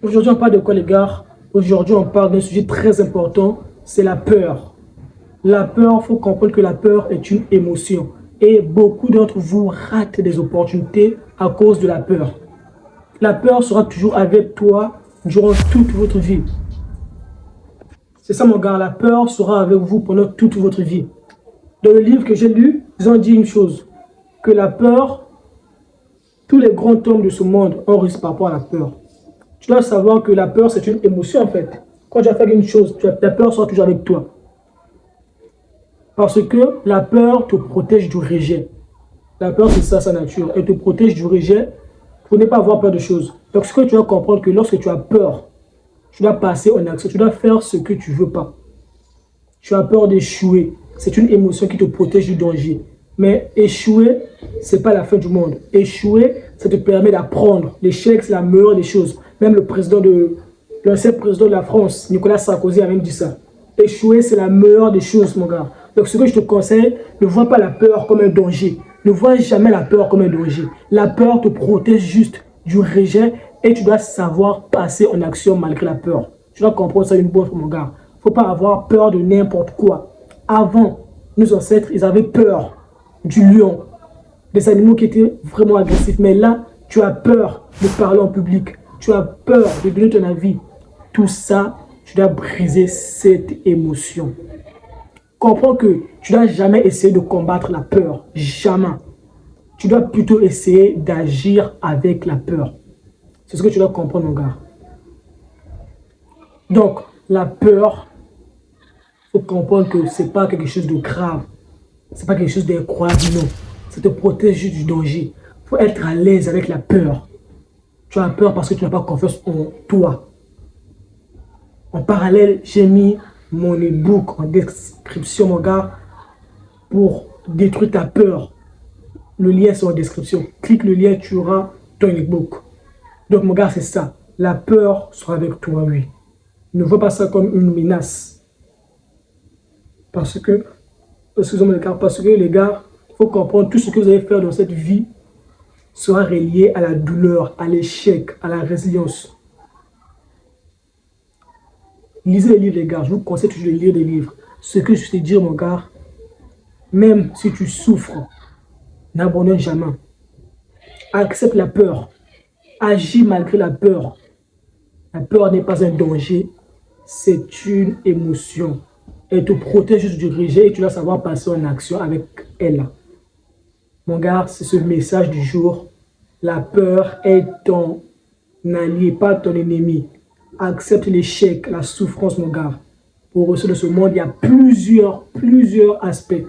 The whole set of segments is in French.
Aujourd'hui, on parle de quoi, les gars? Aujourd'hui, on parle d'un sujet très important, c'est la peur. La peur, il faut comprendre que la peur est une émotion. Et beaucoup d'entre vous ratent des opportunités à cause de la peur. La peur sera toujours avec toi durant toute votre vie. C'est ça, mon gars, la peur sera avec vous pendant toute votre vie. Dans le livre que j'ai lu, ils ont dit une chose, que la peur, tous les grands hommes de ce monde ont réussi par rapport à la peur. Tu dois savoir que la peur, c'est une émotion en fait. Quand tu vas faire une chose, la peur sera toujours avec toi. Parce que la peur te protège du rejet. La peur, c'est ça, sa nature. Elle te protège du rejet pour ne pas avoir peur de choses. Donc, ce que tu dois comprendre, que lorsque tu as peur, tu dois passer en action. Tu dois faire ce que tu ne veux pas. Tu as peur d'échouer. C'est une émotion qui te protège du danger. Mais échouer, ce n'est pas la fin du monde. Échouer, ça te permet d'apprendre. L'échec, c'est la meilleure des choses. Même l'ancien président de la France, Nicolas Sarkozy, a même dit ça. Échouer, c'est la meilleure des choses, mon gars. Donc, ce que je te conseille, ne vois pas la peur comme un danger. Ne vois jamais la peur comme un danger. La peur te protège juste du rejet et tu dois savoir passer en action malgré la peur. Tu dois comprendre ça une bonne fois, mon gars. Il ne faut pas avoir peur de n'importe quoi. Avant, nos ancêtres, ils avaient peur du lion, des animaux qui étaient vraiment agressifs. Mais là, tu as peur de parler en public. Tu as peur de donner ton avis. Tout ça, tu dois briser cette émotion. Comprends que tu ne dois jamais essayer de combattre la peur. Jamais. Tu dois plutôt essayer d'agir avec la peur. C'est ce que tu dois comprendre, mon gars. Donc, la peur, il faut comprendre que ce n'est pas quelque chose de grave. Ce n'est pas quelque chose d'incroyable, non. Ça te protège juste du danger. Il faut être à l'aise avec la peur. Tu as peur parce que tu n'as pas confiance en toi. En parallèle, j'ai mis mon e-book en description, mon gars, pour détruire ta peur. Le lien est en description. Clique le lien, tu auras ton e-book. Donc, mon gars, c'est ça. La peur sera avec toi, oui. Ne vois pas ça comme une menace. Parce que, excusez-moi les gars, il faut comprendre tout ce que vous allez faire dans cette vie sera relié à la douleur, à l'échec, à la résilience. Lisez les livres, les gars. Je vous conseille toujours de lire des livres. Ce que je te dis, mon gars, même si tu souffres, n'abandonne jamais. Accepte la peur. Agis malgré la peur. La peur n'est pas un danger, c'est une émotion. Elle te protège du rejet et tu dois savoir passer en action avec elle. Mon gars, c'est ce message du jour. La peur est ton allié, pas ton ennemi. Accepte l'échec, la souffrance, mon gars. Pour réussir dans ce monde, il y a plusieurs aspects.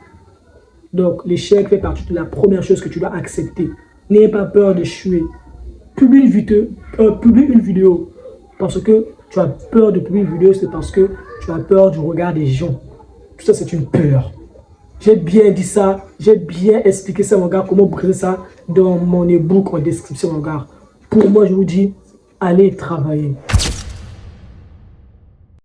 Donc, l'échec fait partie de la première chose que tu dois accepter. N'aie pas peur d'échouer. Publie une vidéo. Parce que tu as peur de publier une vidéo, c'est parce que tu as peur du regard des gens. Tout ça, c'est une peur. J'ai bien dit ça, j'ai bien expliqué ça, mon gars, comment briser ça dans mon e-book en description, mon gars. Pour moi, je vous dis, allez travailler.